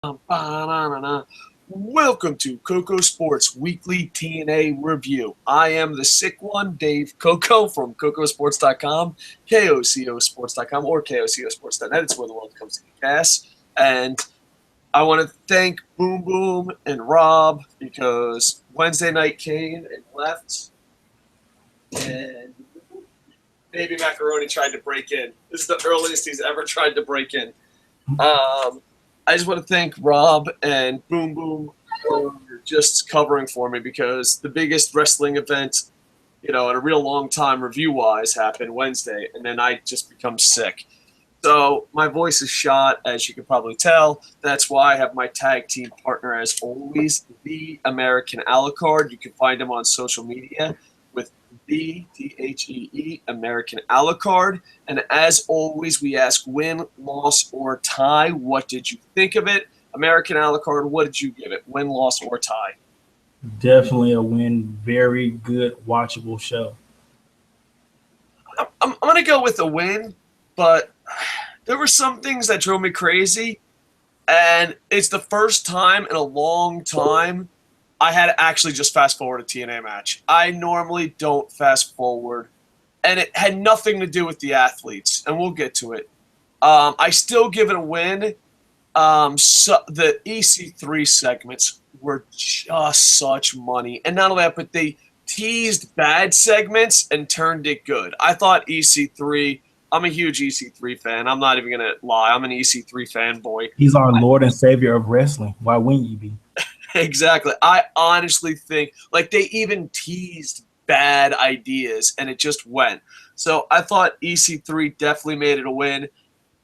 Ba-na-na-na. Welcome to KocoSports Weekly TNA Review. I am the sick one, Dave Coco from KocoSports.com, KocoSports.com, or KocoSports.net. It's where the world comes to gas. And I want to thank Boom Boom and Rob because Wednesday night came and left, and Baby Macaroni tried to break in. This is the earliest he's ever tried to break in. I just want to thank Rob and Boom Boom for just covering for me because the biggest wrestling event, in a real long time review-wise happened Wednesday, and then I just become sick. So my voice is shot, as you can probably tell. That's why I have my tag team partner, as always, the American Alucard. You can find him on social media with the THEE American Alucard. And as always, we ask win, loss, or tie. What did you think of it? American Alucard, what did you give it? Win, loss, or tie? Definitely a win. Very good, watchable show. I'm going to go with a win, but there were some things that drove me crazy. And it's the first time in a long time I had to actually just fast forward a TNA match. I normally don't fast forward, and it had nothing to do with the athletes, and we'll get to it. I still give it a win. So the EC3 segments were just such money, and not only that, but they teased bad segments and turned it good. I thought EC3. I'm a huge EC3 fan. I'm not even gonna lie. I'm an EC3 fanboy. He's our Lord and Savior of wrestling. Why wouldn't you be? Exactly. I honestly think they even teased bad ideas and it just went. So I thought EC3 definitely made it a win.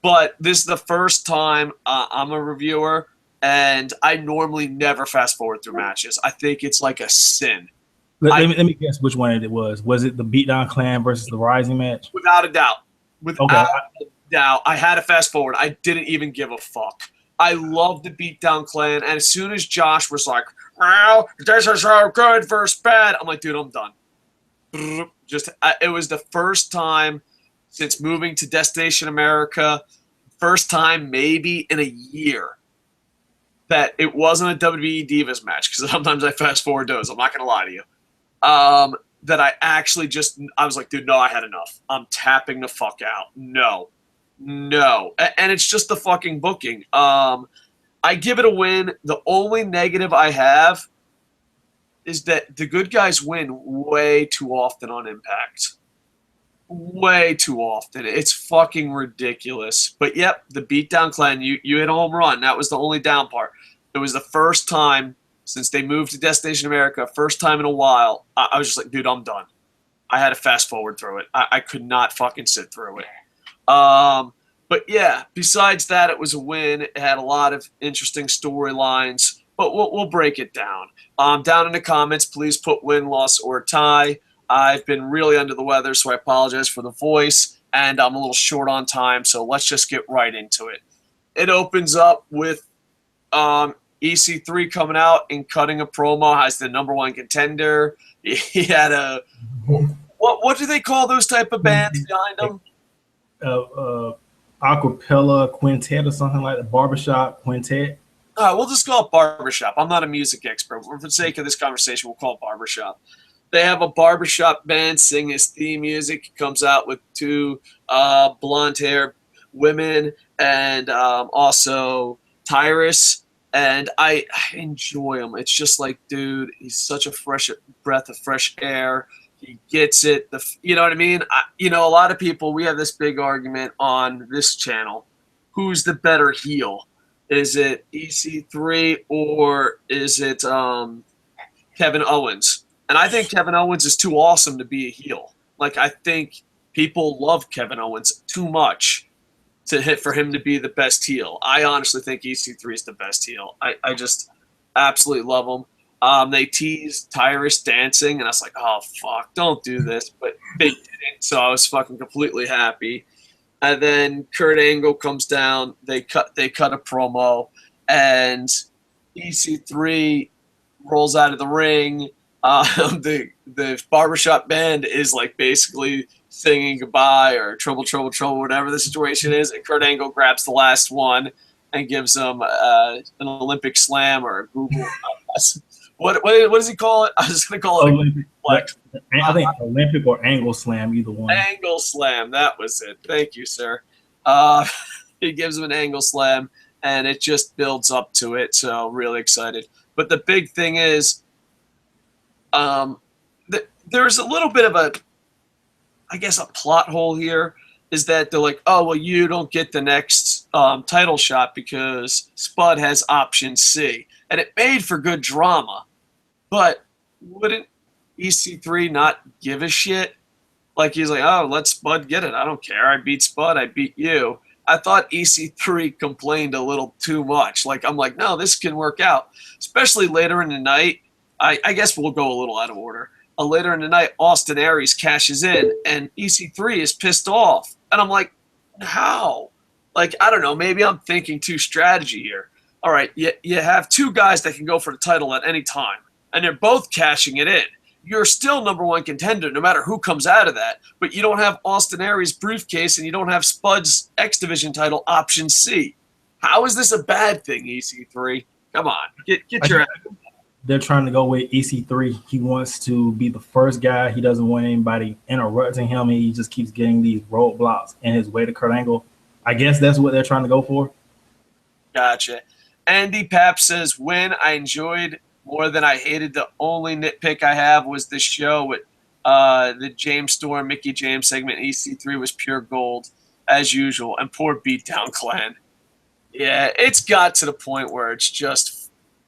But this is the first time I'm a reviewer, and I normally never fast forward through matches. I think it's like a sin. Let me guess which one it was. Was it the Beatdown Clan versus the Rising match? Without a doubt. Okay. Without a doubt. I had to fast forward. I didn't even give a fuck. I love the Beatdown Clan, and as soon as Josh was like, "Well, this is so good versus bad," I'm like, "Dude, I'm done." It was the first time since moving to Destination America, first time maybe in a year that it wasn't a WWE Divas match, because sometimes I fast forward those. I'm not gonna lie to you. That I was like, dude, no, I had enough. I'm tapping the fuck out. No. And it's just the fucking booking. I give it a win. The only negative I have is that the good guys win way too often on Impact. Way too often. It's fucking ridiculous. But yep, the Beatdown Clan, you hit a home run. That was the only down part. It was the first time since they moved to Destination America, first time in a while, I was just like, dude, I'm done. I had to fast forward through it. I could not fucking sit through it. But yeah, besides that, it was a win. It had a lot of interesting storylines, but we'll break it down. Down in the comments, please put win, loss, or tie. I've been really under the weather, so I apologize for the voice, and I'm a little short on time, so let's just get right into it. It opens up with EC3 coming out and cutting a promo as the number one contender. He had a what do they call those type of bands behind him? Acapella quintet or something like the barbershop quintet. We'll just call it barbershop. I'm not a music expert. For the sake of this conversation, we'll call it barbershop. They have a barbershop band sing his theme music. He comes out with two blonde-haired women and also Tyrus. And I enjoy him. It's just like, dude, he's such a fresh breath of fresh air. He gets it. You know what I mean? A lot of people, we have this big argument on this channel. Who's the better heel? Is it EC3 or is it Kevin Owens? And I think Kevin Owens is too awesome to be a heel. I think people love Kevin Owens too much for him to be the best heel. I honestly think EC3 is the best heel. I just absolutely love him. They teased Tyrus dancing, and I was like, oh, fuck, don't do this. But they didn't, so I was fucking completely happy. And then Kurt Angle comes down. They cut a promo, and EC3 rolls out of the ring. The barbershop band is basically singing goodbye or trouble, whatever the situation is. And Kurt Angle grabs the last one, and gives him an Olympic slam or a Google. What does he call it? I was going to call it Olympic, flex. I think Olympic or angle slam, either one. Angle slam. That was it. Thank you, sir. He gives him an angle slam, and it just builds up to it. So really excited. But the big thing is, there's a little bit of a plot hole here. Is that they're like, oh, well, you don't get the next title shot because Spud has option C. And it made for good drama. But wouldn't EC3 not give a shit? Like, he's like, oh, let Spud get it. I don't care. I beat Spud. I beat you. I thought EC3 complained a little too much. Like, I'm like, no, this can work out. Especially later in the night. I guess we'll go a little out of order. Later in the night, Austin Aries cashes in, and EC3 is pissed off. And I'm like, how? Like, I don't know. Maybe I'm thinking too strategy here. All right, you have two guys that can go for the title at any time, and they're both cashing it in. You're still number one contender no matter who comes out of that, but you don't have Austin Aries' briefcase, and you don't have Spud's X Division title option C. How is this a bad thing, EC3? Come on, get your. They're trying to go with EC3. He wants to be the first guy. He doesn't want anybody interrupting him. He just keeps getting these roadblocks in his way to Kurt Angle. I guess that's what they're trying to go for. Gotcha. Andy Papp says, win. I enjoyed more than I hated. The only nitpick I have was the show with the James Storm, Mickie James segment. EC3 was pure gold, as usual. And poor Beatdown Clan. Yeah, it's got to the point where it's just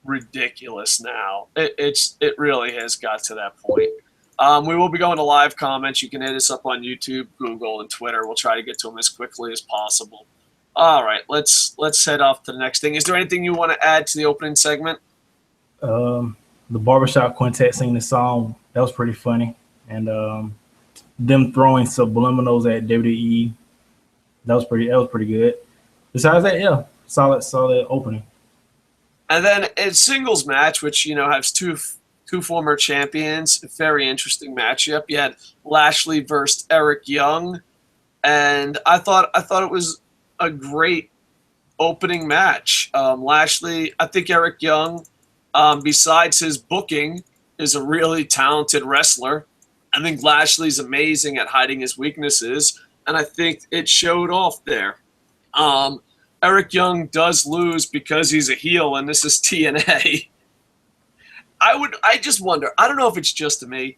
ridiculous now. It really has got to that point. We will be going to live comments. You can hit us up on YouTube, Google, and Twitter. We'll try to get to them as quickly as possible. All right, let's head off to the next thing. Is there anything you want to add to the opening segment? The barbershop quintet singing the song, that was pretty funny, and them throwing subliminals at WWE, that was pretty good. Besides that, yeah, solid opening. And then a singles match, which has two former champions, a very interesting matchup. You had Lashley versus Eric Young, and I thought it was a great opening match. Lashley, I think Eric Young, besides his booking, is a really talented wrestler. I think Lashley's amazing at hiding his weaknesses, and I think it showed off there. Eric Young does lose because he's a heel, and this is TNA. I just wonder. I don't know if it's just to me,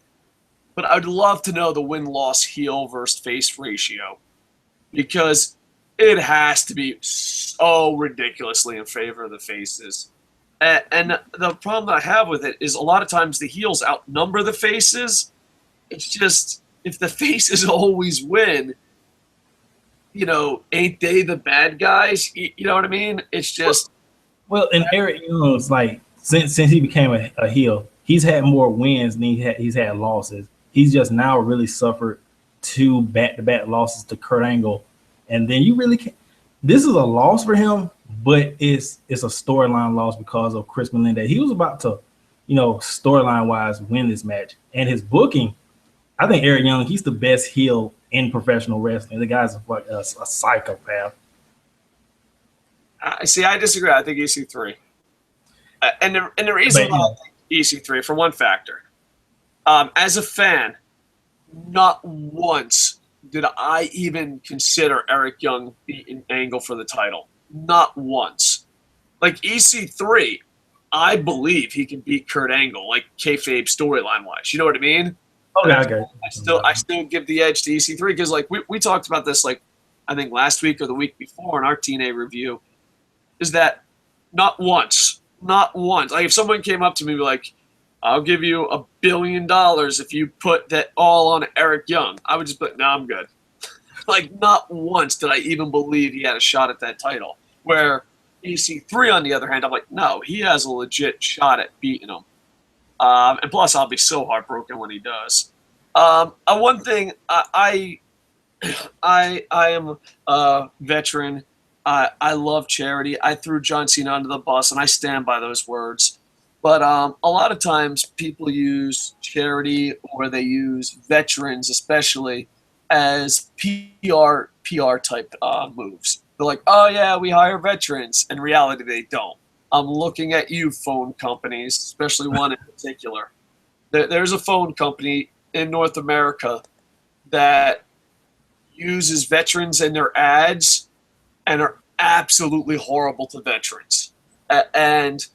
but I'd love to know the win-loss heel versus face ratio, because it has to be so ridiculously in favor of the faces. And the problem that I have with it is a lot of times the heels outnumber the faces. It's just, if the faces always win, ain't they the bad guys? You know what I mean? It's just. Well, and Eric Young's like, since he became a heel, he's had more wins than he's had losses. He's just now really suffered 2 back-to-back losses to Kurt Angle. And then you really can't. This is a loss for him, but it's a storyline loss because of Chris Melendez. He was about to, storyline-wise win this match. And his booking, I think Eric Young, he's the best heel in professional wrestling. The guy's like a psychopath. I disagree. I think EC3. And the reason why I think EC3, for one factor, as a fan, not once did I even consider Eric Young beating Angle for the title. Not once. Like, EC3, I believe he can beat Kurt Angle, like kayfabe storyline-wise. You know what I mean? Okay, okay. I still give the edge to EC3 because, like, we talked about this, like, I think last week or the week before in our TNA review, is that not once, like, if someone came up to me like, I'll give you $1 billion if you put that all on Eric Young, I would just put, no, I'm good. Like, not once did I even believe he had a shot at that title. Where EC3, on the other hand, I'm like, no, he has a legit shot at beating him. And plus, I'll be so heartbroken when he does. One thing, I am a veteran. I love charity. I threw John Cena under the bus, and I stand by those words. But a lot of times people use charity, or they use veterans especially, as PR type moves. They're like, oh yeah, we hire veterans. In reality, they don't. I'm looking at you, phone companies, especially one in particular. There's a phone company in North America that uses veterans in their ads and are absolutely horrible to veterans. And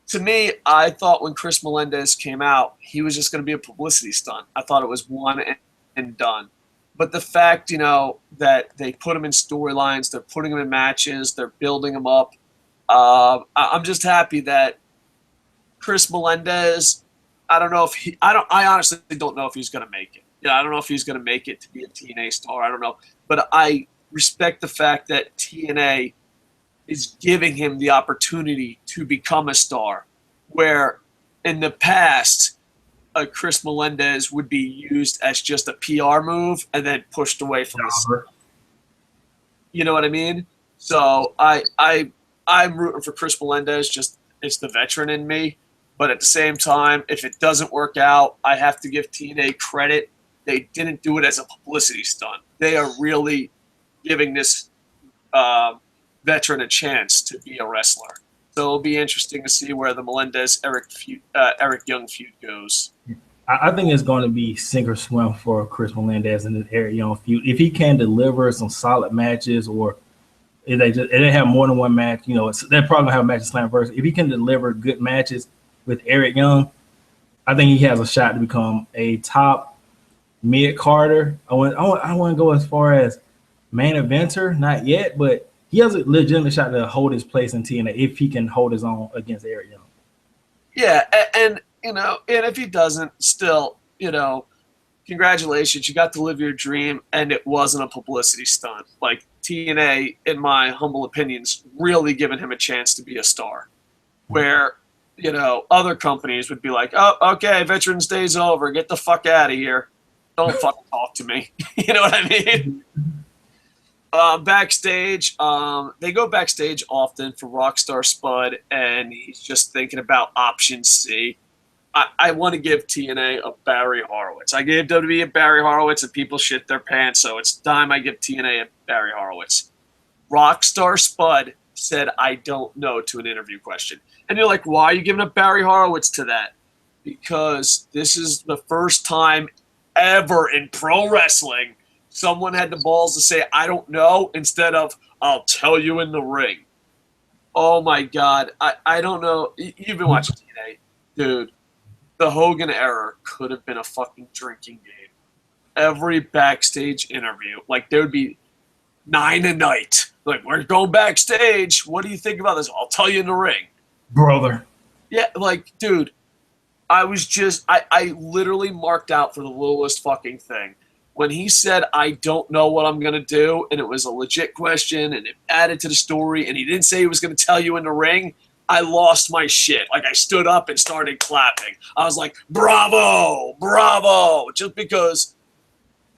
to me, I thought when Chris Melendez came out, he was just going to be a publicity stunt. I thought it was one and done. But the fact, that they put him in storylines, they're putting him in matches, they're building him up. I'm just happy that Chris Melendez. I don't know if he. I honestly don't know if he's going to make it. I don't know if he's going to make it to be a TNA star. I don't know, but I respect the fact that TNA is giving him the opportunity to become a star, where in the past, Chris Melendez would be used as just a PR move and then pushed away from the scene. You know what I mean? So I'm rooting for Chris Melendez. Just it's the veteran in me, but at the same time, if it doesn't work out, I have to give TNA credit. They didn't do it as a publicity stunt. They are really giving this veteran a chance to be a wrestler. So it'll be interesting to see where the Melendez Eric Young feud goes. I think it's going to be sink or swim for Chris Melendez in the Eric Young feud. If he can deliver some solid matches, or if they have more than one match, they're probably gonna have a match at Slammiversary. If he can deliver good matches with Eric Young, I think he has a shot to become a top mid-carder. I want to go as far as main eventer, not yet, but he has a legitimate shot to hold his place in TNA if he can hold his own against Eric Young. Yeah, and if he doesn't, still, congratulations, you got to live your dream, and it wasn't a publicity stunt. Like TNA, in my humble opinions, really giving him a chance to be a star, where other companies would be like, oh, okay, Veterans Day's over, get the fuck out of here, don't fucking talk to me. You know what I mean? Backstage, they go backstage often for Rockstar Spud, and he's just thinking about option C. I want to give TNA a Barry Horowitz. I gave WWE a Barry Horowitz, and people shit their pants, so it's time I give TNA a Barry Horowitz. Rockstar Spud said, I don't know, to an interview question. And you're like, why are you giving a Barry Horowitz to that? Because this is the first time ever in pro wrestling someone had the balls to say, I don't know, instead of, I'll tell you in the ring. Oh, my God. I don't know. You've been watching TNA. Dude, the Hogan era could have been a fucking drinking game. Every backstage interview, like, there would be 9 a night. Like, we're going backstage. What do you think about this? I'll tell you in the ring. Brother. Yeah, like, dude, I literally marked out for the littlest fucking thing. When he said, I don't know what I'm going to do, and it was a legit question, and it added to the story, and he didn't say he was going to tell you in the ring, I lost my shit. Like, I stood up and started clapping. I was like, bravo, bravo, just because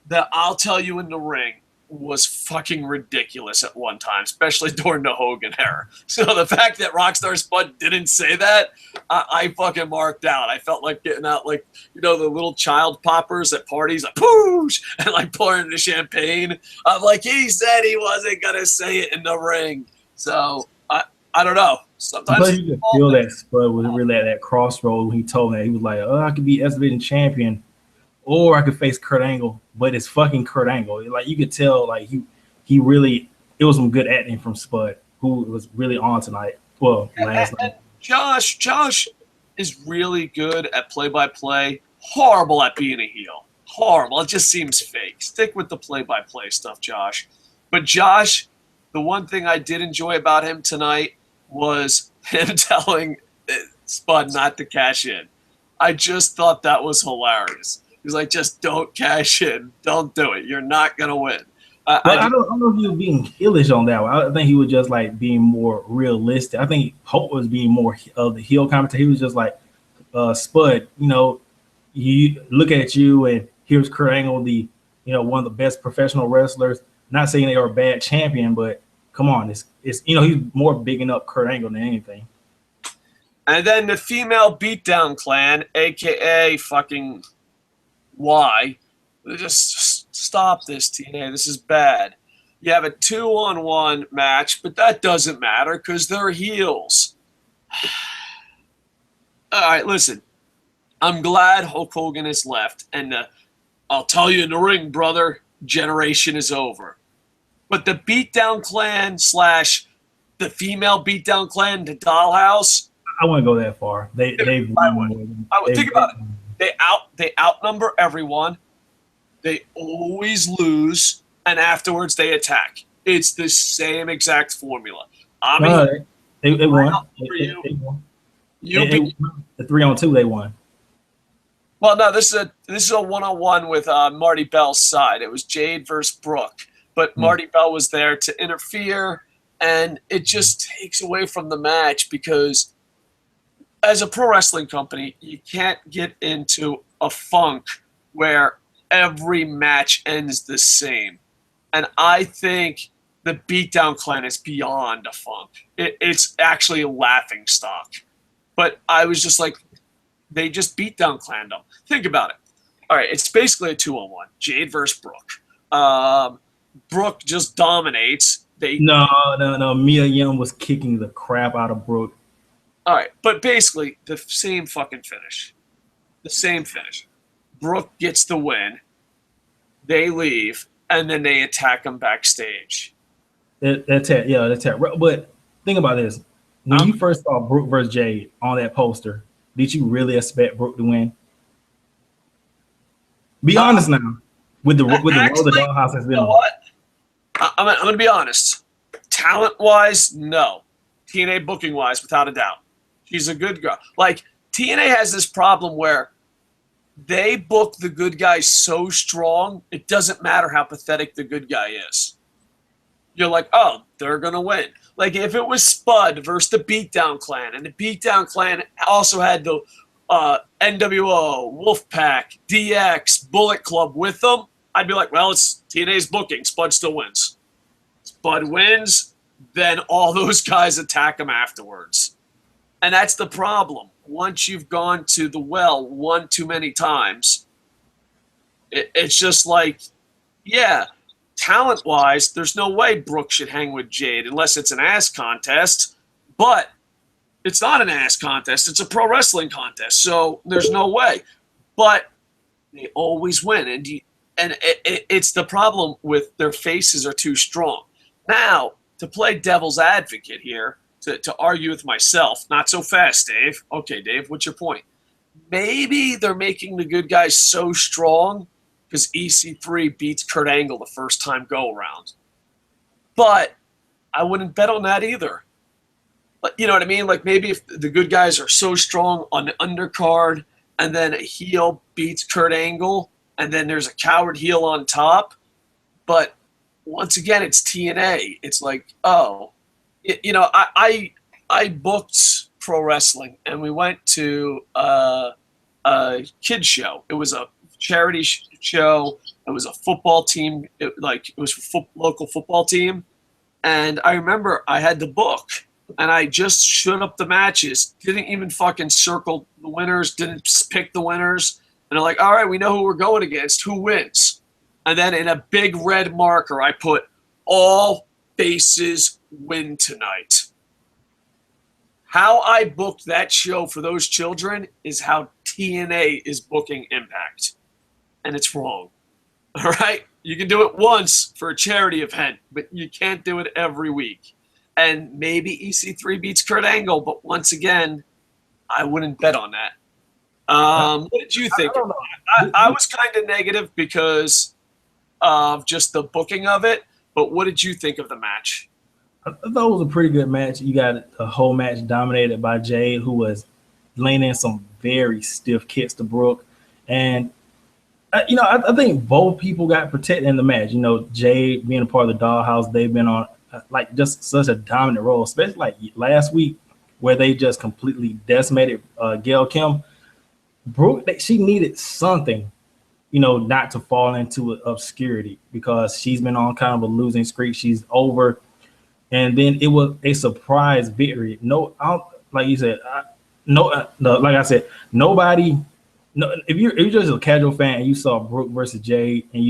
the I'll tell you in the ring was fucking ridiculous at one time, especially during the Hogan era. So the fact that Rockstar Spud didn't say that, I fucking marked out. I felt like getting out, like, the little child poppers at parties, like, poosh, and like pouring the champagne. I'm like, he said he wasn't going to say it in the ring. So I don't know. Sometimes but you could feel that Spud was really at that crossroad when he told me that. He was like, I could be S Division champion, or I could face Kurt Angle, but it's fucking Kurt Angle. Like, you could tell, like, he really, it was some good acting from Spud, who was really on tonight. Well, last night. Josh is really good at play-by-play, horrible at being a heel. Horrible. It just seems fake. Stick with the play-by-play stuff, Josh. But Josh, the one thing I did enjoy about him tonight was him telling Spud not to cash in. I just thought that was hilarious. He was like, just don't cash in. Don't do it. You're not going to win. I don't know if he was being heelish on that one. I think he was just like being more realistic. I think Hope was being more of the heel commentator. He was just like, Spud, you look at you, and here's Kurt Angle, the one of the best professional wrestlers. Not saying they are a bad champion, but come on, it's he's more bigging up Kurt Angle than anything. And then the female Beatdown clan, aka fucking Y, just stop this, TNA. This is bad. You have a 2-on-1 match, but that doesn't matter because they're heels. All right, listen. I'm glad Hulk Hogan has left, and I'll tell you in the ring, brother, generation is over. But the Beatdown Clan / the female Beatdown Clan, the Dollhouse. I wouldn't go that far. I would think about it. They outnumber everyone. They always lose, and afterwards they attack. It's the same exact formula. I mean, they won. They won. The 3-on-2 they won. Well, no, this is a 1-on-1 with Marty Bell's side. It was Jade versus Brooke, but Marty Bell was there to interfere, and it just takes away from the match because as a pro wrestling company, you can't get into a funk where every match ends the same. And I think the Beatdown Clan is beyond a funk. It's actually a laughing stock. But I was just like, they just Beatdown Clanned them. Think about it. All right, it's basically a 2-on-1. Jade versus Brooke. Brooke just dominates. No. Mia Yim was kicking the crap out of Brooke. All right, but basically the same fucking finish. The same finish. Brooke gets the win. They leave, and then they attack them backstage. That's it. But think about this. When you first saw Brooke versus Jade on that poster, did you really expect Brooke to win? Be honest now. With the role the Dollhouse has been. You know what? I'm going to be honest. Talent-wise, no. TNA booking-wise, without a doubt. She's a good girl. Like, TNA has this problem where they book the good guy so strong, it doesn't matter how pathetic the good guy is. You're like, oh, they're going to win. Like, if it was Spud versus the Beatdown Clan, and the Beatdown Clan also had the NWO, Wolfpack, DX, Bullet Club with them, I'd be like, well, it's TNA's booking. Spud still wins. Spud wins, then all those guys attack him afterwards. And that's the problem. Once you've gone to the well one too many times, it's just like, yeah, talent-wise, there's no way Brooke should hang with Jade unless it's an ass contest. But it's not an ass contest. It's a pro wrestling contest. So there's no way. But they always win. And it's the problem with their faces are too strong. Now, to play devil's advocate here, to argue with myself, not so fast, Dave. Okay, Dave, what's your point? Maybe they're making the good guys so strong because EC3 beats Kurt Angle the first time go around. But I wouldn't bet on that either. But you know what I mean? Like maybe if the good guys are so strong on the undercard and then a heel beats Kurt Angle and then there's a coward heel on top. But once again, it's TNA. It's like, oh, you know, I booked pro wrestling and we went to a kids show. It was a charity show. It was a football team. It was a local football team. And I remember I had the book and I just showed up the matches. Didn't even fucking circle the winners. Didn't pick the winners. And they're like, all right, we know who we're going against. Who wins? And then in a big red marker, I put all bases win tonight. How I booked that show for those children is how TNA is booking Impact. And it's wrong. All right? You can do it once for a charity event, but you can't do it every week. And maybe EC3 beats Kurt Angle, but once again, I wouldn't bet on that. What did you think? I was kind of negative because of just the booking of it, but what did you think of the match? I thought it was a pretty good match. You got a whole match dominated by Jade, who was laying in some very stiff kicks to Brooke. And, you know, I think both people got protected in the match. You know, Jade being a part of the Dollhouse, they've been on, like, just such a dominant role, especially like last week where they just completely decimated Gail Kim. Brooke, she needed something, you know, not to fall into obscurity because she's been on kind of a losing streak. She's over. And then it was a surprise victory. Like you said, like I said, nobody. No, if you're just a casual fan and you saw Brooke versus Jade and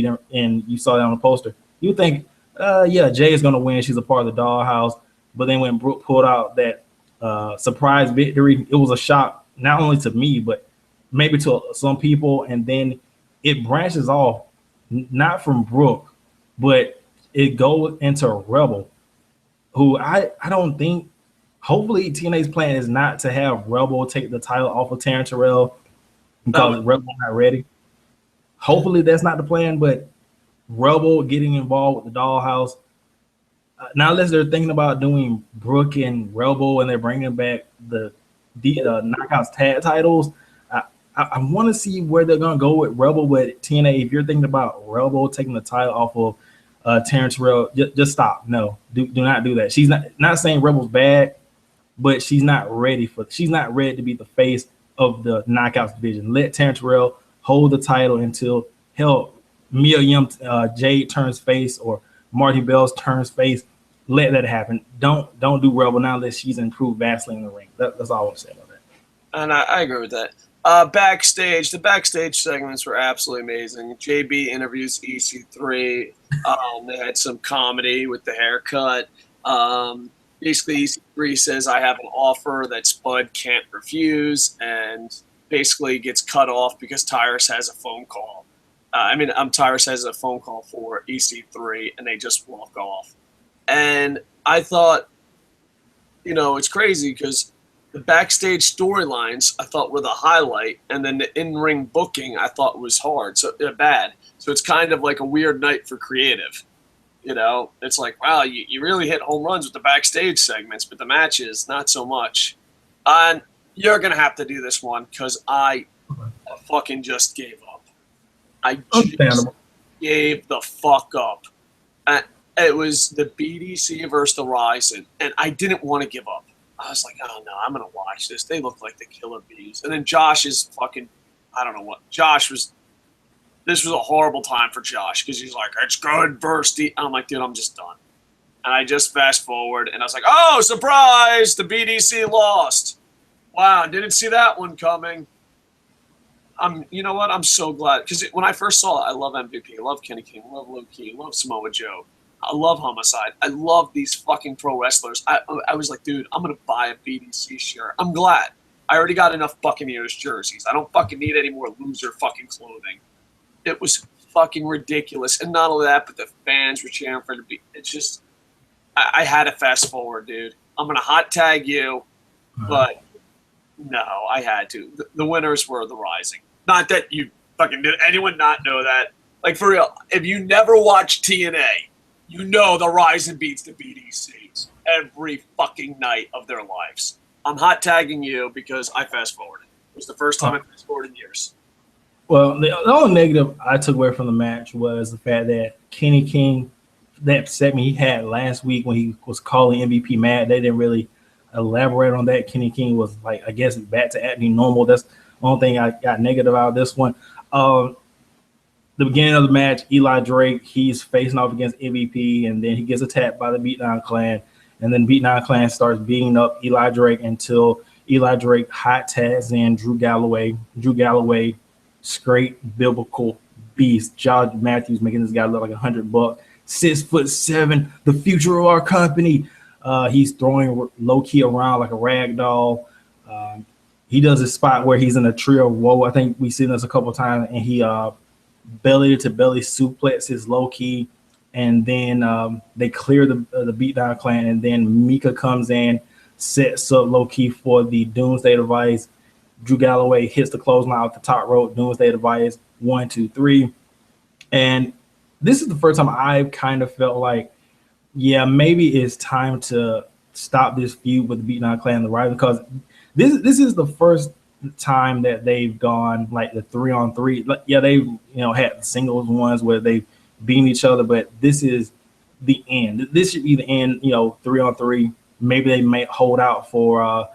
you saw that on the poster, you think, yeah, Jay is gonna win. She's a part of the dollhouse. But then when Brooke pulled out that surprise victory, it was a shock not only to me but maybe to some people. And then it branches off not from Brooke, but it goes into Rebel, who I don't think. Hopefully, TNA's plan is not to have Rebel take the title off of Taryn Terrell because Rebel's not ready. Hopefully, that's not the plan. But Rebel getting involved with the dollhouse. Now, unless they're thinking about doing Brooke and Rebel and they're bringing back the Knockouts tag titles, I want to see where they're going to go with Rebel. But TNA, if you're thinking about Rebel taking the title off of Taryn Terrell, just stop. No, do not do that. She's not saying Rebel's bad, but she's not ready to be the face of the Knockouts division. Let Taryn Terrell hold the title until Mia Yim Jade turns face or Marty Bell's turns face. Let that happen. Don't do Rebel now unless she's improved vastly in the ring. That's all I want to say about that. And I agree with that. Backstage, the backstage segments were absolutely amazing. JB interviews EC3. They had some comedy with the haircut. Basically, EC3 says, I have an offer that Spud can't refuse, and basically gets cut off because Tyrus has a phone call. Tyrus has a phone call for EC3, and they just walk off. And I thought, it's crazy because the backstage storylines I thought were the highlight, and then the in-ring booking I thought was bad. So it's kind of like a weird night for creative. It's like, wow, you really hit home runs with the backstage segments, but the matches, not so much. And you're going to have to do this one because I fucking just gave up. I just gave the fuck up. And it was the BDC versus the Ryzen, and I didn't want to give up. I was like, oh, no, I'm going to watch this. They look like the killer bees. And then Josh is fucking, I don't know what. This was a horrible time for Josh because he's like, it's good versus I'm like, dude, I'm just done. And I just fast forward, and I was like, oh, surprise, the BDC lost. Wow, didn't see that one coming. You know what? I'm so glad. Because when I first saw it, I love MVP. I love Kenny King. I love Low Key. I love Samoa Joe. I love Homicide. I love these fucking pro wrestlers. I was like, dude, I'm going to buy a BDC shirt. I'm glad. I already got enough Buccaneers jerseys. I don't fucking need any more loser fucking clothing. It was fucking ridiculous. And not only that, but the fans were cheering for the beat. It's just, I had to fast forward, dude. I'm going to hot tag you, but no, I had to. The winners were the Rising. Not that you fucking did anyone not know that. Like, for real, if you never watch TNA, you know the Rising beats the BDCs every fucking night of their lives. I'm hot tagging you because I fast forwarded. It was the first time I fast forwarded in years. Well, the only negative I took away from the match was the fact that Kenny King, that segment he had last week when he was calling MVP mad, they didn't really elaborate on that. Kenny King was, like, I guess, back to acting normal. That's the only thing I got negative out of this one. The beginning of the match, Eli Drake, he's facing off against MVP, and then he gets attacked by the Beatdown Clan, and then Beatdown Clan starts beating up Eli Drake until Eli Drake hot tags in Drew Galloway. Drew Galloway, straight biblical beast. Josh Matthews making this guy look like $100. 6'7", the future of our company. He's throwing Low Key around like a rag doll. He does a spot where he's in a trio of woe. I think we've seen this a couple of times, and he belly to belly suplexes Low Key, and then they clear the Beatdown Clan, and then Mika comes in, sets up Low Key for the Doomsday Device. Drew Galloway hits the clothesline off the top rope. Doomsday Device, 1, 2, 3, and this is the first time I kind of felt like, yeah, maybe it's time to stop this feud with the Beatdown Clan and the Rise, because this is the first time that they've gone like the 3-on-3. Like, yeah, they've had singles ones where they've beaten each other, but this is the end. This should be the end. 3-on-3. Maybe they may hold out for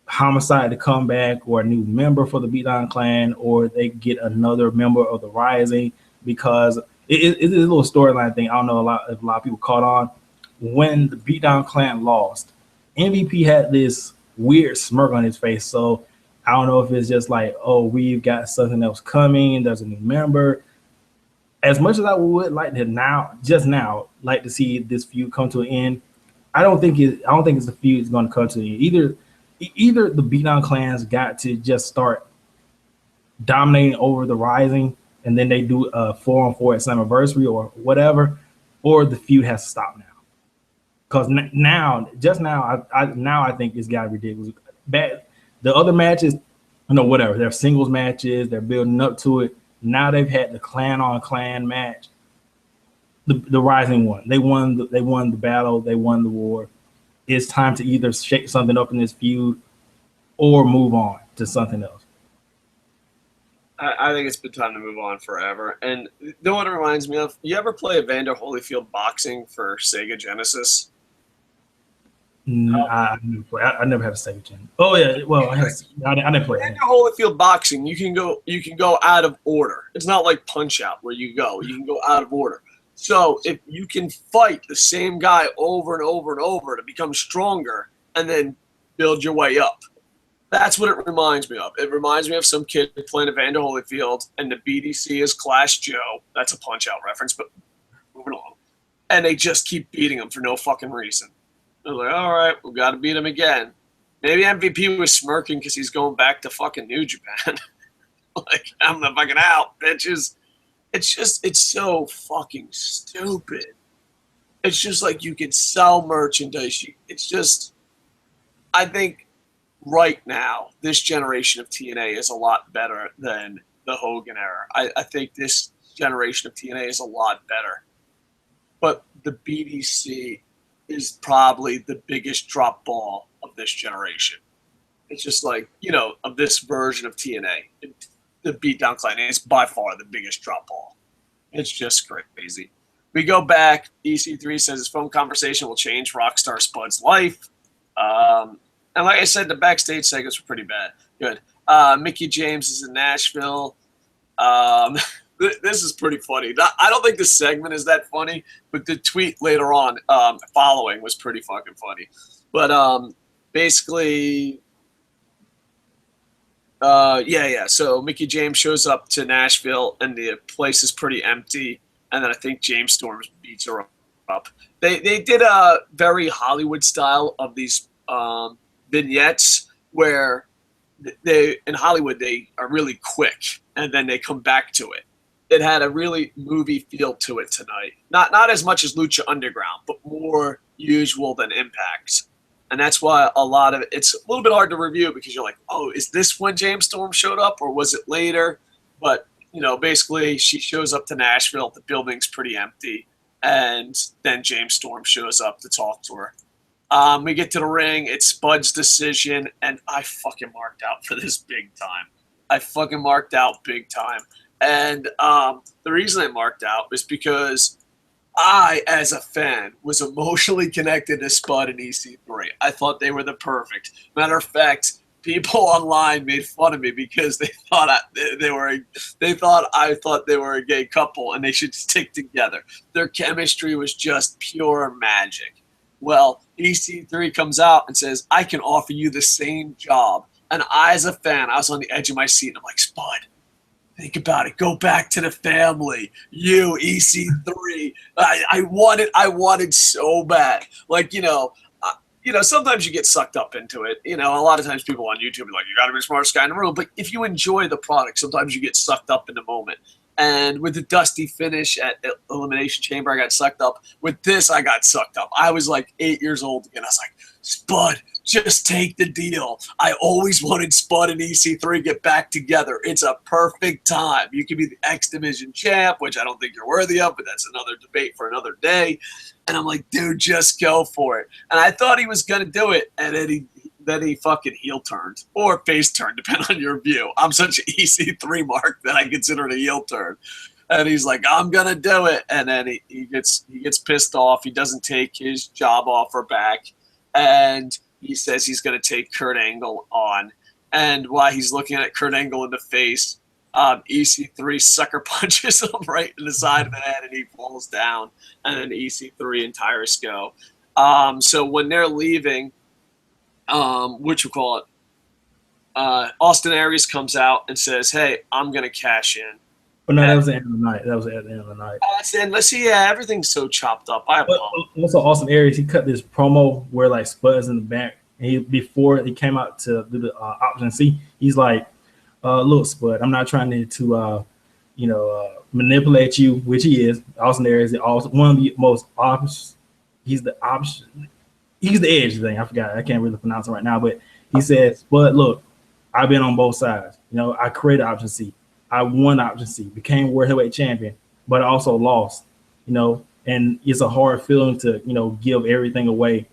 Homicide to come back, or a new member for the Beatdown Clan, or they get another member of the Rising, because it's a little storyline thing. I don't know if a lot of people caught on. When the Beatdown Clan lost, MVP had this weird smirk on his face. So I don't know if it's just like, oh, we've got something else coming, there's a new member. as much as I would like to like to see this feud come to an end, I don't think it's the feud is going to come to an end. Either the Beatdown clans got to just start dominating over the Rising, and then they do a 4-on-4 at Slammiversary or whatever, or the feud has to stop now. Because I think it's got to be ridiculous. The other matches, whatever. They're singles matches. They're building up to it. Now they've had the clan on clan match. The Rising won. They won the battle. They won the war. It's time to either shake something up in this feud or move on to something else. I think it's been time to move on forever. And you know what it reminds me of? You ever play Evander Holyfield boxing for Sega Genesis? I never had a Sega Genesis. Oh yeah, well I didn't play Evander Holyfield boxing. You can go out of order. It's not like Punch Out where you can go out of order. So if you can fight the same guy over and over and over to become stronger and then build your way up. That's what it reminds me of. It reminds me of some kid playing Evander Holyfield, and the BDC is Clash Joe. That's a Punch-Out reference, but moving on. And they just keep beating him for no fucking reason. They're like, all right, we've got to beat him again. Maybe MVP was smirking because he's going back to fucking New Japan. Like, I'm the fucking out, bitches. It's so fucking stupid. It's just like you can sell merchandise. It's just, I think, right now, this generation of TNA is a lot better than the Hogan era. I think this generation of TNA is a lot better. But the BDC is probably the biggest drop ball of this generation. It's just like, of this version of TNA. The Beatdown Clan is by far the biggest drop ball. It's just crazy. We go back. EC3 says his phone conversation will change Rockstar Spud's life. And like I said, the backstage segments were pretty bad. Good. Mickie James is in Nashville. This is pretty funny. I don't think the segment is that funny, but the tweet later on following was pretty fucking funny. But basically, So Mickie James shows up to Nashville, and the place is pretty empty. And then I think James Storms beats her up. They did a very Hollywood style of these vignettes where in Hollywood they are really quick and then they come back to it. It had a really movie feel to it tonight. Not as much as Lucha Underground, but more usual than Impact. And that's why a lot of it's a little bit hard to review because you're like, oh, is this when James Storm showed up or was it later? But, basically she shows up to Nashville. The building's pretty empty. And then James Storm shows up to talk to her. We get to the ring. It's Spud's decision, and I fucking marked out for this big time. And the reason I marked out is because I, as a fan, was emotionally connected to Spud and EC3. I thought they were the perfect. Matter of fact, people online made fun of me because they thought I thought they were a gay couple and they should stick together. Their chemistry was just pure magic. Well, EC3 comes out and says, I can offer you the same job. And I, as a fan, I was on the edge of my seat. And I'm like, Spud, think about it. Go back to the family. You, EC3. I wanted so bad. Like, sometimes you get sucked up into it. A lot of times people on YouTube are like, you got to be the smartest guy in the room. But if you enjoy the product, sometimes you get sucked up in the moment. And with the dusty finish at Elimination Chamber, I got sucked up. With this, I got sucked up. I was like 8 years old again. I was like, Spud, just take the deal. I always wanted Spud and EC3 get back together. It's a perfect time. You can be the X Division champ, which I don't think you're worthy of, but that's another debate for another day. And I'm like, dude, just go for it. And I thought he was going to do it. And then he fucking heel turned or face turned, depending on your view. I'm such an EC3 mark that I consider it a heel turn. And he's like, I'm going to do it. And then he gets pissed off. He doesn't take his job offer back. And he says he's going to take Kurt Angle on. And while he's looking at Kurt Angle in the face, EC3 sucker punches him right in the side of the head and he falls down. And then EC3 and Tyrus go. So when they're leaving, Austin Aries comes out and says, hey, I'm going to cash in. But no, that was the end of the night. That was at the end of the night. And let's see, yeah, everything's so chopped up. I But apologize. also, Austin Aries, he cut this promo where like Spud's in the back. And before he came out to do the option C, he's like, "Look, Spud, I'm not trying to manipulate you," which he is. Austin Aries is also one of the most obvious. He's the option. He's the edge thing. I forgot. I can't really pronounce it right now. But he says, "Spud, look, I've been on both sides. I created option C. I won option C, became world heavyweight champion, but I also lost. And it's a hard feeling to give everything away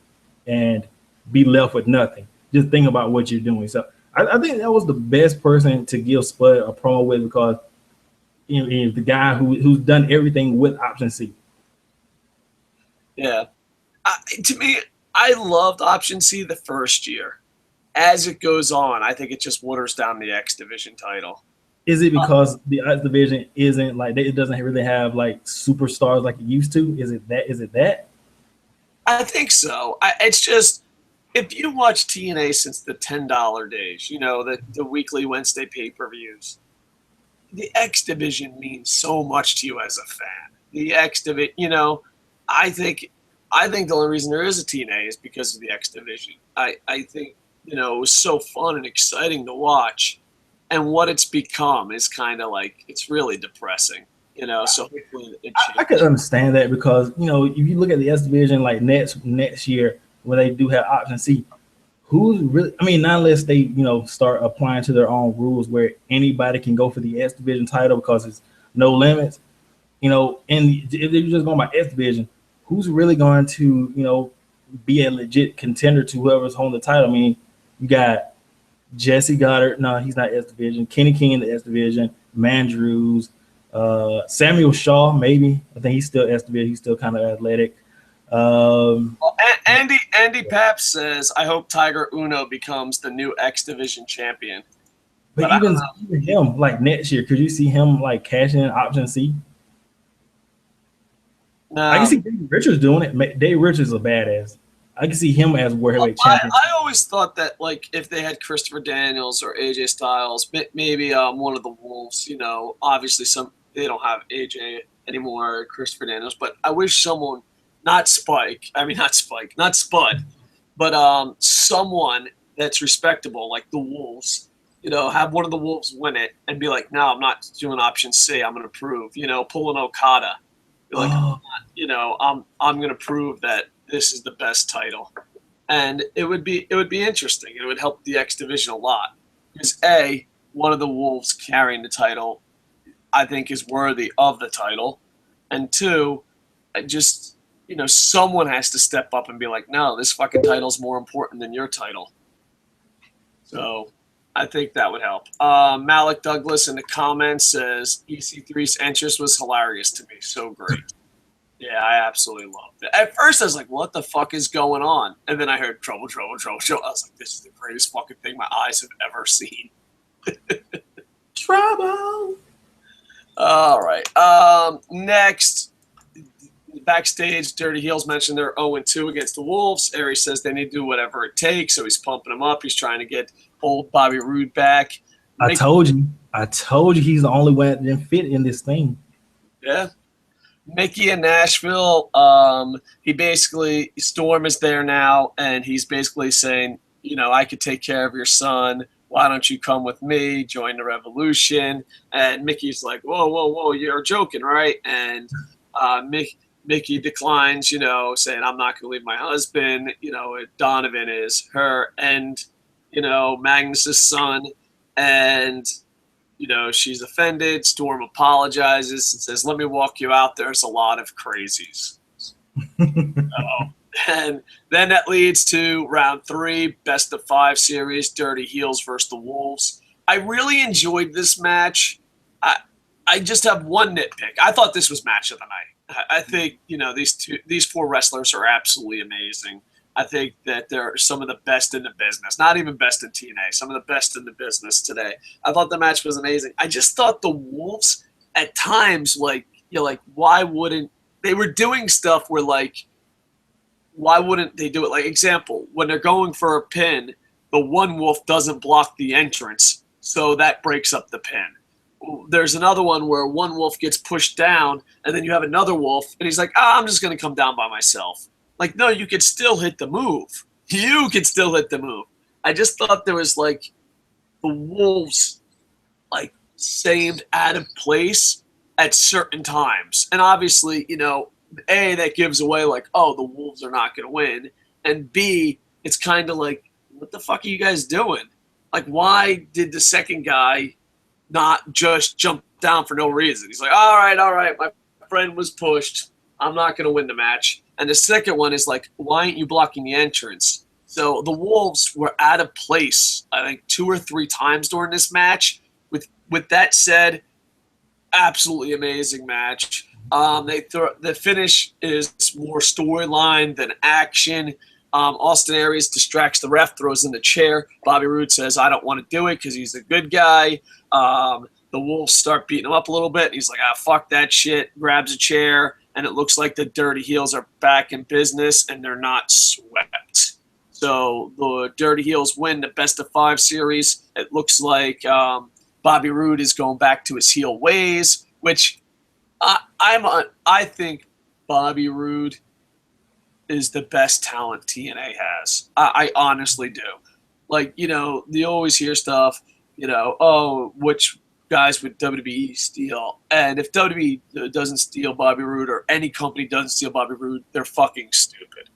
and be left with nothing. Just think about what you're doing." So I think that was the best person to give Spud a promo with, because the guy who's done everything with option C. Yeah. To me, I loved option C the first year. As it goes on, I think it just waters down the X Division title. Is it because the X Division isn't like, it doesn't really have like superstars like it used to? Is it that? I think so. It's just, if you watch TNA since the $10 days, the weekly Wednesday pay-per-views, the X Division means so much to you as a fan. The X Division, I think the only reason there is a TNA is because of the X Division. I think, it was so fun and exciting to watch. And what it's become is kind of like, it's really depressing, so hopefully it changes. I could understand that, because, if you look at the S Division, like next year, when they do have option C, who's really, not unless they, start applying to their own rules where anybody can go for the S Division title because it's no limits, and if they're just going by S Division, who's really going to, be a legit contender to whoever's holding the title? You got Jesse Goddard. No, he's not S Division. Kenny King in the S Division. Mandrews. Samuel Shaw, maybe. I think he's still S Division. He's still kind of athletic. Andy Pap says, "I hope Tiger Uno becomes the new X Division champion." But even him, like next year, could you see him like cashing in option C? No. I can see Dave Richards doing it. Dave Richards is a badass. I can see him as world heavyweight champion. I always thought that, like, if they had Christopher Daniels or AJ Styles, maybe one of the Wolves, obviously they don't have AJ anymore, Christopher Daniels, but I wish someone, not Spud, but someone that's respectable, like the Wolves, have one of the Wolves win it and be like, "No, I'm not doing option C. I'm going to prove," pull an Okada. Be like, I'm going to prove that this is the best title. And it would be interesting. It would help the X Division a lot. Because A, one of the Wolves carrying the title, I think, is worthy of the title. And two, someone has to step up and be like, "No, this fucking title's more important than your title." So I think that would help. Malik Douglas in the comments says, "EC3's entrance was hilarious to me. So great." Yeah, I absolutely loved it. At first, I was like, "What the fuck is going on?" And then I heard trouble, trouble, trouble, trouble. I was like, "This is the greatest fucking thing my eyes have ever seen." Trouble. All right. Next, backstage, Dirty Heels mentioned they're 0-2 against the Wolves. Aries says they need to do whatever it takes, so he's pumping them up. He's trying to get old Bobby Roode back. I told you he's the only one that didn't fit in this thing. Yeah. Mickie in Nashville, he basically, Storm is there now, and he's basically saying, "I could take care of your son. Why don't you come with me, join the revolution?" And Mickey's like, "Whoa, whoa, whoa, you're joking, right?" And Mickie declines, saying, "I'm not going to leave my husband. Donovan is her and, Magnus's son." And she's offended. Storm apologizes and says, "Let me walk you out. There's a lot of crazies." And then that leads to round 3, best of 5 series, Dirty Heels versus the Wolves. I really enjoyed this match. I just have one nitpick. I thought this was match of the night. I think, these 4 wrestlers are absolutely amazing. I think that they're some of the best in the business. Not even best in TNA. Some of the best in the business today. I thought the match was amazing. I just thought the Wolves at times, why wouldn't they were doing stuff where, why wouldn't they do it? Like, example, when they're going for a pin, the one Wolf doesn't block the entrance, so that breaks up the pin. there's another one where one wolf gets pushed down, and then you have another wolf, and he's like, I'm just going to come down by myself. Like, no, you could still hit the move. You could still hit the move. I just thought there was, like, the wolves, like, seemed out of place at certain times. And obviously, you know, A, that gives away, like, oh, the wolves are not going to win. And B, it's kind of like, what the fuck are you guys doing? Like, why did the second guy not just jump down for no reason? He's like, all right, my friend was pushed. I'm not going to win the match. And the second one is like, why aren't you blocking the entrance? So the Wolves were out of place, I think, 2 or 3 times during this match. With that said, absolutely amazing match. The finish is more storyline than action. Austin Aries distracts the ref, throws in the chair. Bobby Roode says, I don't want to do it because he's a good guy. The Wolves start beating him up a little bit. He's like, fuck that shit, grabs a chair, and it looks like the Dirty Heels are back in business, and they're not swept. So the Dirty Heels win the best-of-5 series. It looks like Bobby Roode is going back to his heel ways, which I think Bobby Roode is the best talent TNA has. I honestly do. Like, you know, you always hear stuff, you know, oh, which guys would WWE steal? And if WWE doesn't steal Bobby Roode, or any company doesn't steal Bobby Roode, they're fucking stupid.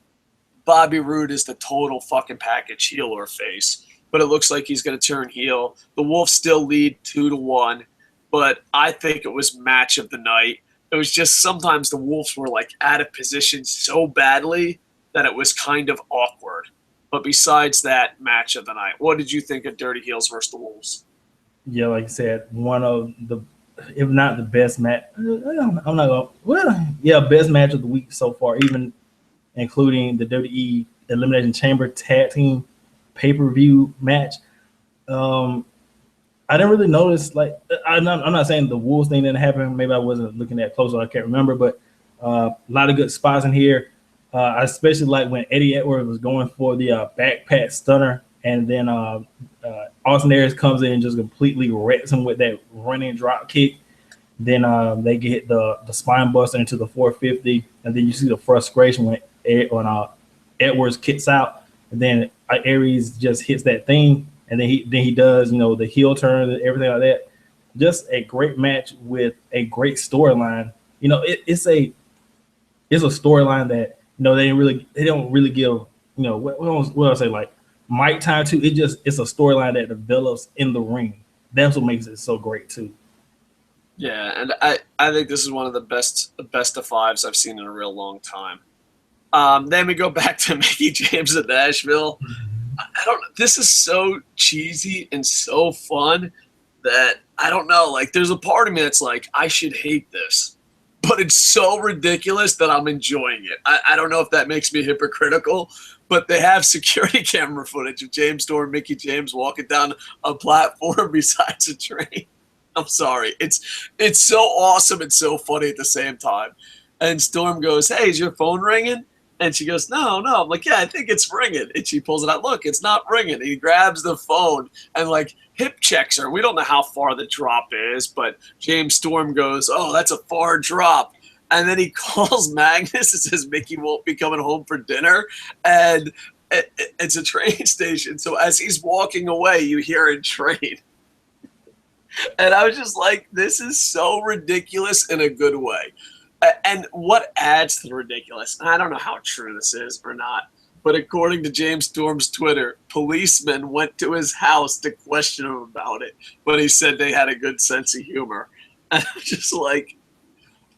Bobby Roode is the total fucking package, heel or face. But it looks like he's going to turn heel. The Wolves still lead 2-1, but I think it was match of the night. It was just sometimes the Wolves were like out of position so badly that it was kind of awkward. But besides that, match of the night. What did you think of Dirty Heels versus the Wolves? Yeah, like I said, one of the, if not the best match, I'm not going. Well, yeah, best match of the week so far, even including the WWE Elimination Chamber Tag Team pay-per-view match. I didn't really notice, like, I'm not saying the Wolves thing didn't happen. Maybe I wasn't looking that close, or I can't remember, but a lot of good spots in here. I especially like when Eddie Edwards was going for the backpack stunner, and then Austin Aries comes in and just completely wrecks him with that running drop kick. Then they get the spine buster into the 450, and then you see the frustration when Edwards kicks out, and then Aries just hits that thing, and then he does, you know, the heel turn and everything like that. Just a great match with a great storyline. You know, it's a storyline that, you know, they don't really give, you know, what I say, like mic time to. It's a storyline that develops in the ring. That's what makes it so great too. Yeah, and I think this is one of the best of fives I've seen in a real long time. Then we go back to Mickie James at Nashville. This is so cheesy and so fun that I don't know. Like, there's a part of me that's like, I should hate this, but it's so ridiculous that I'm enjoying it. I don't know if that makes me hypocritical, but they have security camera footage of James Storm, Mickie James walking down a platform besides a train. I'm sorry. It's so awesome and so funny at the same time. And Storm goes, hey, is your phone ringing? And she goes, no. I'm like, yeah, I think it's ringing. And she pulls it out. Look, it's not ringing. And he grabs the phone and, like, hip checks her. We don't know how far the drop is, but James Storm goes, oh, that's a far drop. And then he calls Magnus and says Mickie won't be coming home for dinner. And it's a train station. So as he's walking away, you hear a train. And I was just like, this is so ridiculous in a good way. And what adds to the ridiculous, and I don't know how true this is or not, but according to James Storm's Twitter, policemen went to his house to question him about it, but he said they had a good sense of humor. And I'm just like,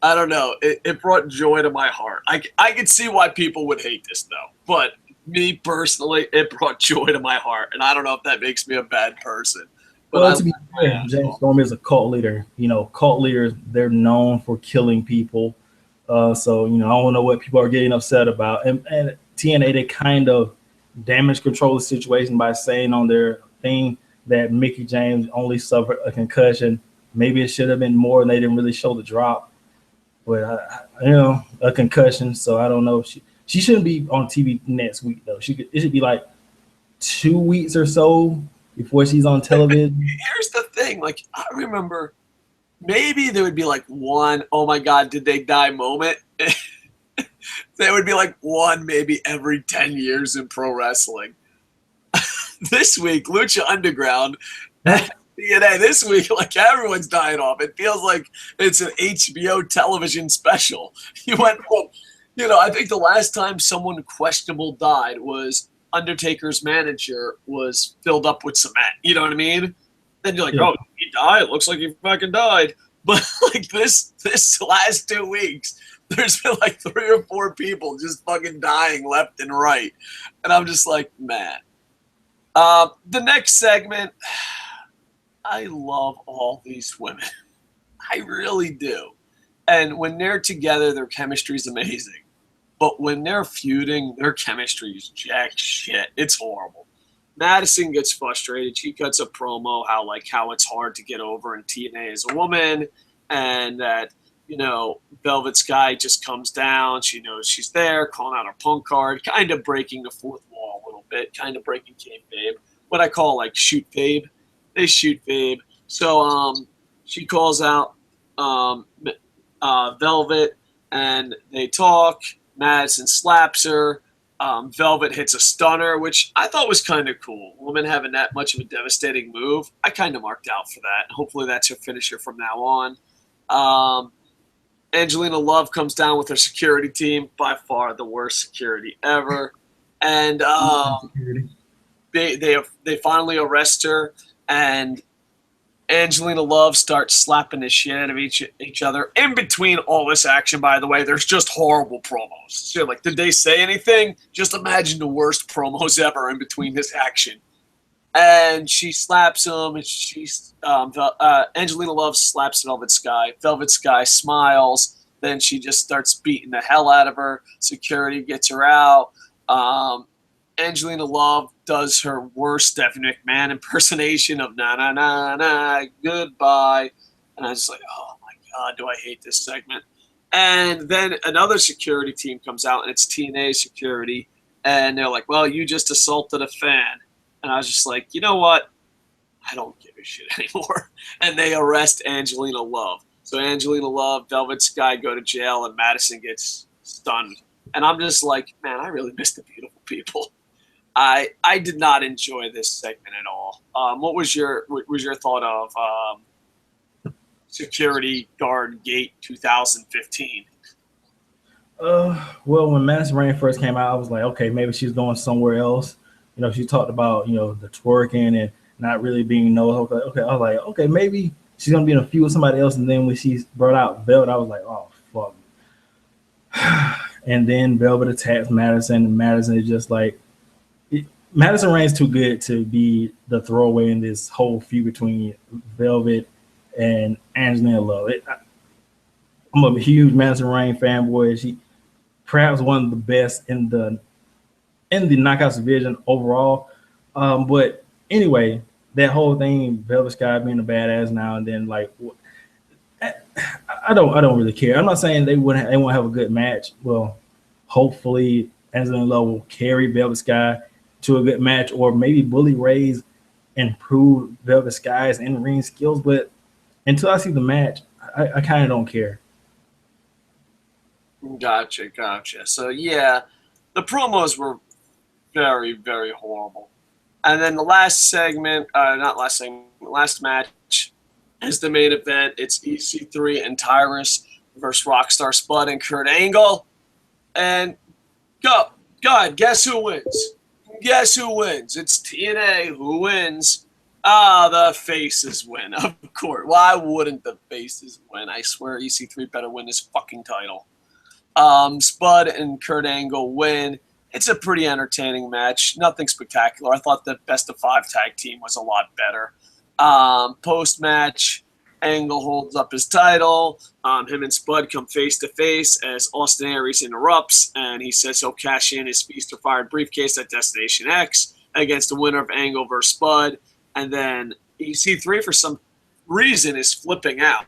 I don't know. It brought joy to my heart. I could see why people would hate this, though. But me personally, it brought joy to my heart. And I don't know if that makes me a bad person. But well, to be fair, James Storm is a cult leader. You know, cult leaders, they're known for killing people. So, you know, I don't know what people are getting upset about. And TNA, they kind of damage control the situation by saying on their thing that Mickie James only suffered a concussion. Maybe it should have been more, and they didn't really show the drop. But, you know, a concussion. So I don't know. She shouldn't be on TV next week, though. It should be like 2 weeks or so before she's on television. Here's the thing. Like, I remember maybe there would be like one, oh my God, did they die moment? There would be like one maybe every 10 years in pro wrestling. This week, Lucha Underground, TNA, this week, like everyone's dying off. It feels like it's an HBO television special. You went from, I think the last time someone questionable died was Undertaker's manager was filled up with cement. You know what I mean? Then you're like, Yeah. oh, he died. It looks like he fucking died. But like this last 2 weeks, there's been like 3 or 4 people just fucking dying left and right. And I'm just like, man. The next segment, I love all these women. I really do. And when they're together, their chemistry is amazing. But when they're feuding, their chemistry is jack shit. It's horrible. Madison gets frustrated. She cuts a promo how it's hard to get over in TNA as a woman, and that Velvet Sky just comes down. She knows she's there, calling out her punk card, kind of breaking the fourth wall a little bit, kind of breaking kayfabe. What I call like shoot fabe. They shoot fabe. So she calls out Velvet, and they talk. Madison slaps her. Velvet hits a stunner, which I thought was kind of cool. Woman having that much of a devastating move, I kind of marked out for that. Hopefully that's her finisher from now on. Angelina Love comes down with her security team, by far the worst security ever. And they finally arrest her, and Angelina Love starts slapping the shit out of each other. In between all this action, by the way, there's just horrible promos. So, like, did they say anything? Just imagine the worst promos ever in between this action. And she slaps him, and Angelina Love slaps Velvet Sky. Velvet Sky smiles. Then she just starts beating the hell out of her. Security gets her out. Angelina Love does her worst Stephanie McMahon impersonation of na na na na goodbye, and I was like, oh my God, do I hate this segment? And then another security team comes out, and it's TNA security, and they're like, well, you just assaulted a fan, and I was just like, you know what? I don't give a shit anymore. And they arrest Angelina Love. So Angelina Love, Velvet Sky go to jail, and Madison gets stunned, and I'm just like, man, I really miss the beautiful people. I did not enjoy this segment at all. What was your thought of Security Guard Gate 2015? Well, when Madison Rain first came out, I was like, okay, maybe she's going somewhere else. She talked about the twerking and not really being noticed. Okay, I was like, okay, maybe she's gonna be in a feud with somebody else. And then when she brought out Velvet, I was like, oh fuck. And then Velvet attacks Madison, and Madison is just like. Madison Rain's too good to be the throwaway in this whole feud between Velvet and Angelina Love. I'm a huge Madison Rain fanboy. She perhaps one of the best in the Knockouts division overall. But anyway, that whole thing, Velvet Sky being a badass now and then, like, I don't really care. I'm not saying they won't have a good match. Well, hopefully Angelina Love will carry Velvet Sky to a good match, or maybe Bully Ray's improve Velvet Sky's in-ring skills. But until I see the match, I kind of don't care. Gotcha. So, yeah, the promos were very, very horrible. And then the last match is the main event. It's EC3 and Tyrus versus Rockstar Spud and Kurt Angle. And go ahead, guess who wins? Guess who wins? It's TNA. Who wins? The faces win, of course. Why wouldn't the faces win? I swear EC3 better win this fucking title. Spud and Kurt Angle win. It's a pretty entertaining match. Nothing spectacular. I thought the best of 5 tag team was a lot better. Post-match, Angle holds up his title. Him and Spud come face-to-face as Austin Aries interrupts, and he says he'll cash in his Feast or Fired briefcase at Destination X against the winner of Angle versus Spud. And then EC3, for some reason, is flipping out.